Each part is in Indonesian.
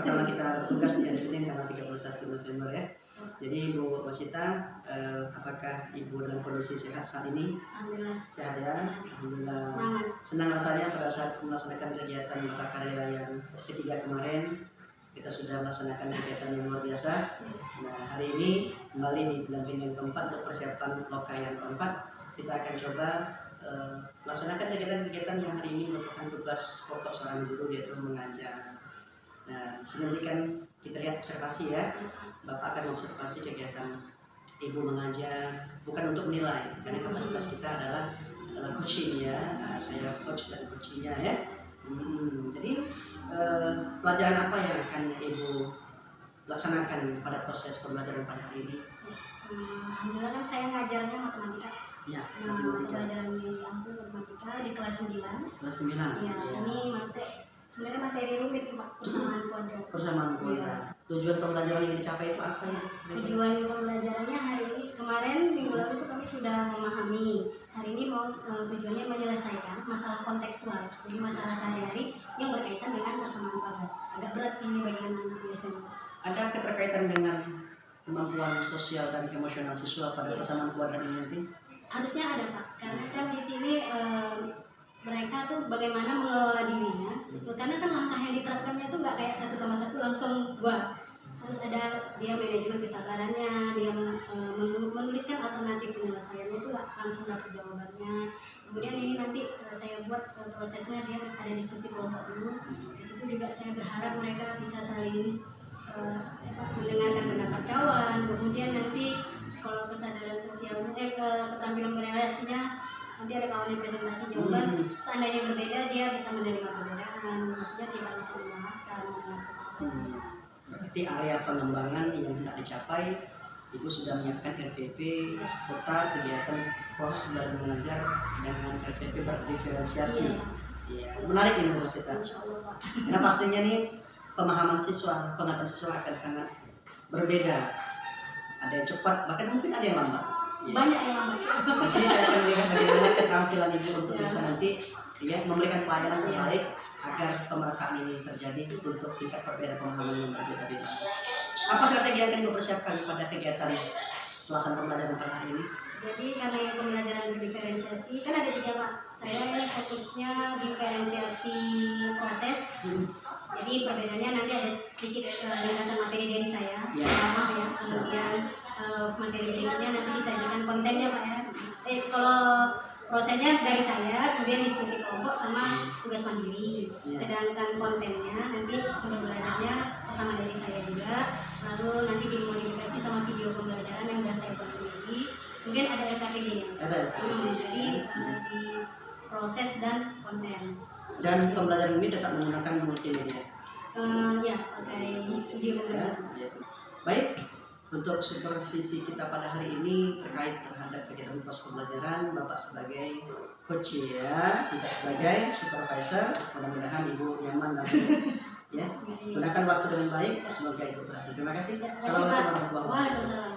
pertama kita bertugas di hari Senin tanggal 31 November ya. Jadi Ibu Wasita, apakah Ibu dalam kondisi sehat saat ini? Alhamdulillah. Sehat ya? Alhamdulillah. Senang rasanya pada saat melaksanakan kegiatan Mata Karya yang ketiga kemarin. Kita sudah melaksanakan kegiatan yang luar biasa. Nah, hari ini kembali di pendampingan yang keempat untuk persiapan loka yang keempat. Kita akan coba melaksanakan kegiatan-kegiatan yang hari ini merupakan tugas pokok seorang guru, yaitu mengajar. Nah, sini kan kita lihat observasi ya. Bapak akan observasi kegiatan Ibu mengajar, bukan untuk menilai, karena kapasitas kita adalah coaching ya. Nah, saya coach dan coachingnya ya. Jadi pelajaran apa yang akan Ibu laksanakan pada proses pembelajaran pada hari ini? Alhamdulillah kan saya ngajarnya matematika. Ya, nah, pelajaran yang diambil matematika di kelas 9. Kelas 9. Ya, ini masih sebenarnya materi rumit Pak, persamaan kuadrat. Persamaan kuadrat. Ya. Tujuan pembelajaran yang dicapai itu apa ya? Tujuan pembelajarannya hari ini, kemarin minggu lalu itu kami sudah memahami. Hari ini mau tujuannya menyelesaikan masalah kontekstual, jadi masalah sehari-hari yang berkaitan dengan persamaan kuadrat. Agak berat sih ini bagi anak-anak biasanya. Ada keterkaitan dengan kemampuan sosial dan emosional siswa pada persamaan kuadrat ini nanti? Harusnya ada Pak, karena kan di sini mereka tuh bagaimana mengelola dirinya, karena kan langkah yang diterapkannya tuh nggak kayak 1,1 langsung buat. Harus ada dia manajemen kesabarannya, dia menuliskan alternatif penyelesaiannya itu langsung dapat jawabannya. Kemudian ini nanti saya buat prosesnya, dia ada diskusi kelompok dulu. Di situ juga saya berharap mereka bisa saling mendengarkan pendapat kawan. Kemudian nanti kalau kesadaran sosialnya, keterampilan berrelasinya, nanti ada kawan yang presentasi jawaban. Seandainya berbeda, dia bisa menerima perbedaan. Maksudnya tidak langsung menyalahkan. Berarti area pengembangan yang tidak dicapai, Ibu sudah menyiapkan RPP seputar kegiatan proses belajar mengajar dengan RPP berdiferensiasi. Iya. Menarik ini Bu Sita. Karena pastinya nih pemahaman siswa, pengetahuan siswa akan sangat berbeda. Ada yang cepat, bahkan mungkin ada yang lambat. Banyak yang lambat. Di sini saya akan melihat bagaimana keterampilan Ibu untuk bisa nanti ya memberikan pelayanan terbaik agar pemerataan ini terjadi untuk tingkat perbedaan pemahaman yang berbeda-beda. Apa strategi yang akan Ibu persiapkan pada kegiatan pelaksanaan pembelajaran pada hari ini? Jadi karena yang pembelajaran berdiferensiasi kan ada 3 Pak. Saya ini fokusnya diferensiasi proses. Jadi perbedaannya nanti ada sedikit ringkasan materi dari saya, pertama ya. Kemudian materi berikutnya nanti disajikan kontennya Pak ya. Kalau prosesnya dari saya, kemudian diskusi kelompok sama tugas mandiri. Sedangkan kontennya nanti sumber belajarnya pertama dari saya juga, lalu nanti dimodifikasi sama video pembelajaran yang sudah saya buat sendiri. Kemudian ada LKPD-nya. Jadi di proses dan konten. Dan pembelajaran ini tetap menggunakan multimedia. Ya, pakai video pembelajaran. Baik. Untuk supervisi kita pada hari ini terkait terhadap kegiatan proses pembelajaran, Bapak sebagai coach ya, tidak sebagai supervisor. Mudah-mudahan Ibu nyaman dan ya, gunakan waktu dengan baik. Semoga itu berhasil. Terima kasih. Assalamualaikum warahmatullahi wabarakatuh.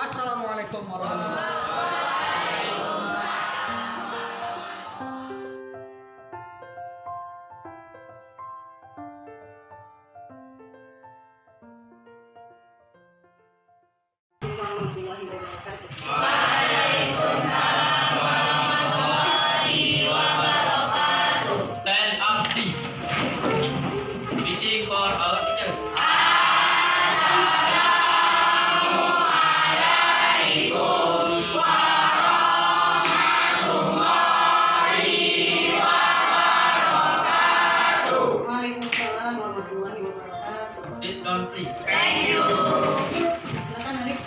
Assalamualaikum warahmatullahi wabarakatuh. Waalaikumsalam warahmatullahi wabarakatuh. Stand up, please. Meeting for our teacher. Sit down, please. Thank you. Silakan Arif.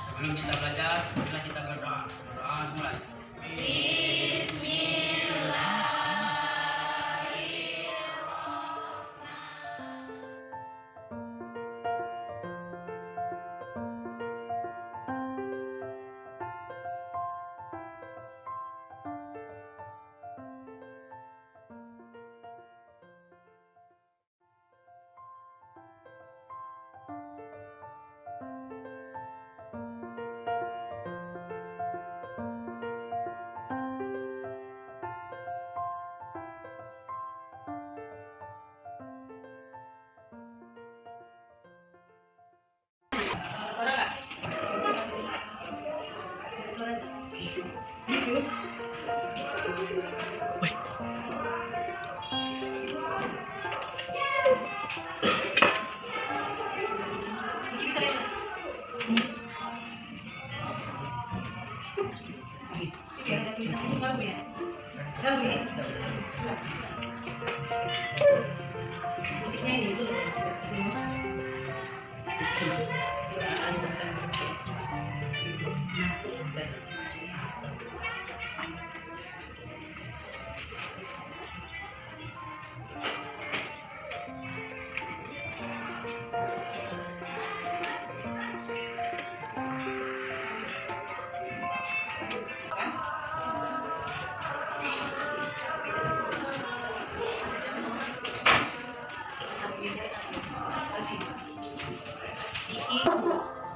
Sebelum kita belajar, marilah kita berdoa. Berdoa mulai. Bismillahirrahmanirrahim. Suara nggak? Suara bisu. Bisa lihat, Mas? Ini ada tulisannya baru ya? Ganggu ya? Musiknya ini Zoom.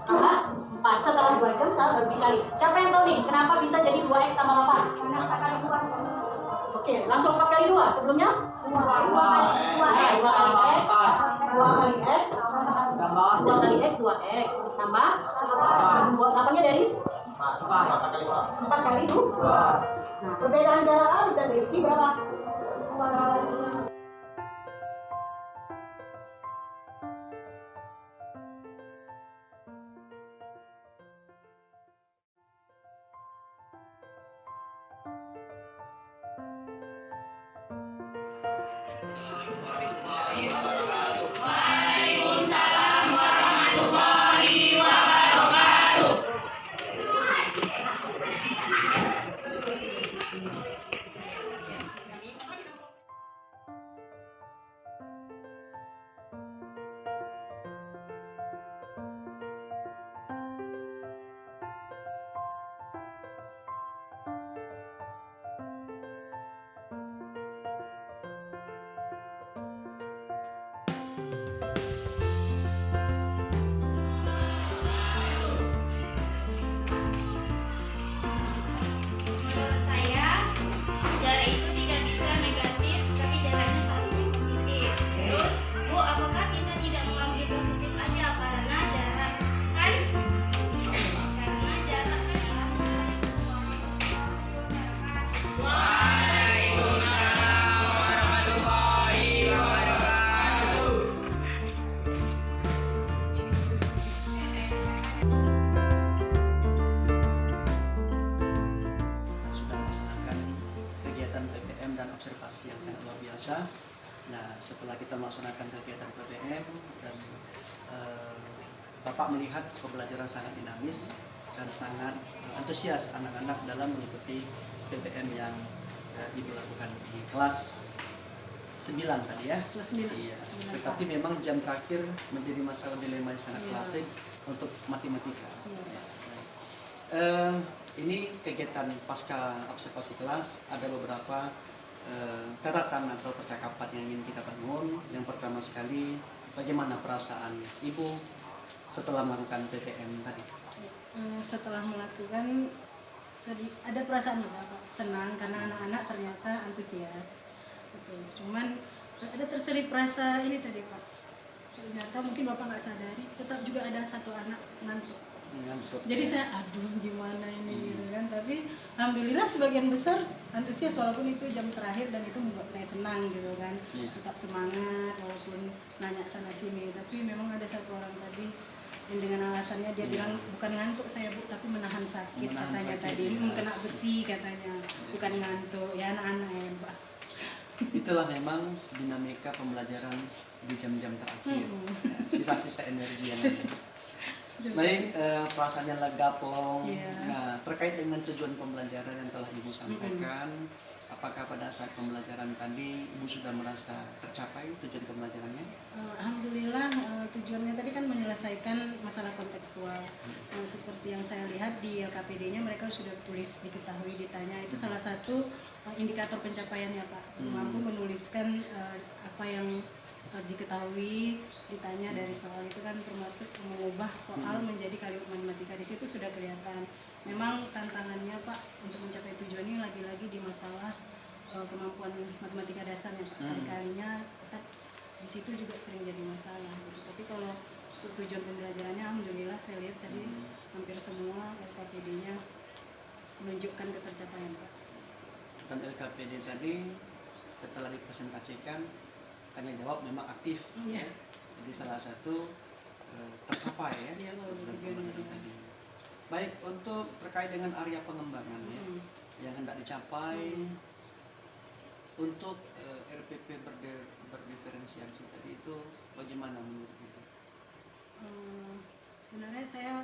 Tambah 4 setelah 2 jam saya baru dikali. Siapa yang tahu nih kenapa bisa jadi 2x tambah 8? Karena 4 kali 2. Oke, langsung 4 kali 2. Sebelumnya 2 kali x, 2 kali x, 2 kali x, 2x. Tambah 8-nya dari 4 kali 2. Nah, perbedaan jarak Alif dan Rifki berapa? 2 kali. Menurut saya, jarak itu tidak bisa negatif, tapi jaraknya seharusnya positif. Terus, Bu, apakah kita tidak mengambil positif aja karena jarak kan? Karena jarak kan. Waalaikumsalam warahmatullahi wabarakatuh. Sudah melaksanakan kegiatan PPM dan observasi yang sangat luar biasa. Nah, setelah kita melaksanakan kegiatan PPM dan Bapak melihat pembelajaran sangat dinamis dan sangat antusias anak-anak dalam mengikuti PPM yang Ibu lakukan di kelas 9 tadi ya. Kelas 9. Iya. Tetapi memang jam terakhir menjadi masalah dilema yang sangat Iya. klasik untuk matematika. Iya. Ini kegiatan pasca observasi kelas, ada beberapa catatan atau percakapan yang ingin kita bangun. Yang pertama sekali, bagaimana perasaan Ibu setelah melakukan PPM tadi? Setelah melakukan ada perasaan Pak, senang karena anak-anak ternyata antusias. Betul. Cuman ada terselip rasa ini tadi Pak. Ternyata mungkin Bapak nggak sadari, tetap juga ada satu anak ngantuk. Ngantuk. Jadi saya aduh gimana ini gitu kan. Tapi alhamdulillah sebagian besar antusias walaupun itu jam terakhir dan itu membuat saya senang gitu kan. Iya. Tetap semangat walaupun nanya sana sini. Tapi memang ada satu orang tadi yang dengan alasannya dia bilang bukan ngantuk saya Bu tapi menahan sakit Menahan katanya sakit, tadi. ya. Kena besi katanya. Bukan ngantuk. Ya anak-anak ya Pak. Itulah memang dinamika pembelajaran di jam-jam terakhir. Ya, sisa-sisa energi yang ada. Baik, perasaannya lega plong. Iya. Nah, terkait dengan tujuan pembelajaran yang telah Ibu sampaikan, apakah pada saat pembelajaran tadi Ibu sudah merasa tercapai tujuan pembelajarannya? Alhamdulillah tujuannya tadi kan menyelesaikan masalah kontekstual. Seperti yang saya lihat di LKPD-nya mereka sudah tulis diketahui ditanya itu salah satu indikator pencapaiannya Pak. Mampu menuliskan apa yang diketahui ditanya dari soal itu kan termasuk mengubah soal menjadi kalimat matematika. Di situ sudah kelihatan. Memang tantangannya Pak untuk mencapai tujuan ini lagi-lagi di masalah kemampuan matematika dasarnya Pak. Kali-kalinya tetap di situ juga sering jadi masalah gitu. Tapi kalau tujuan pembelajarannya alhamdulillah saya lihat tadi hampir semua LKPD-nya menunjukkan ketercapaian Pak. Dan LKPD tadi setelah dipresentasikan tanya jawab memang aktif. Iya. Jadi salah satu tercapai ya. Iya, kalau program tujuannya pembelajaran ya. tadi. Baik, untuk terkait dengan area pengembangan ya yang hendak dicapai untuk RPP berdiferensiasi tadi itu bagaimana menurut Ibu? Sebenarnya saya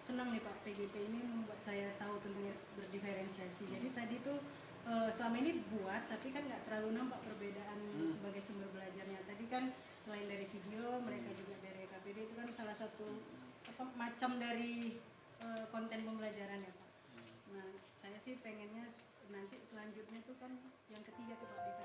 senang nih Pak, PGP ini membuat saya tahu tentang berdiferensiasi. Jadi tadi tuh selama ini buat, tapi kan nggak terlalu nampak perbedaan sebagai sumber belajarnya. Tadi kan selain dari video, mereka juga dari KPD itu kan salah satu macam dari konten pembelajaran ya Pak. Nah, saya sih pengennya nanti selanjutnya tuh kan yang ketiga tuh Pak,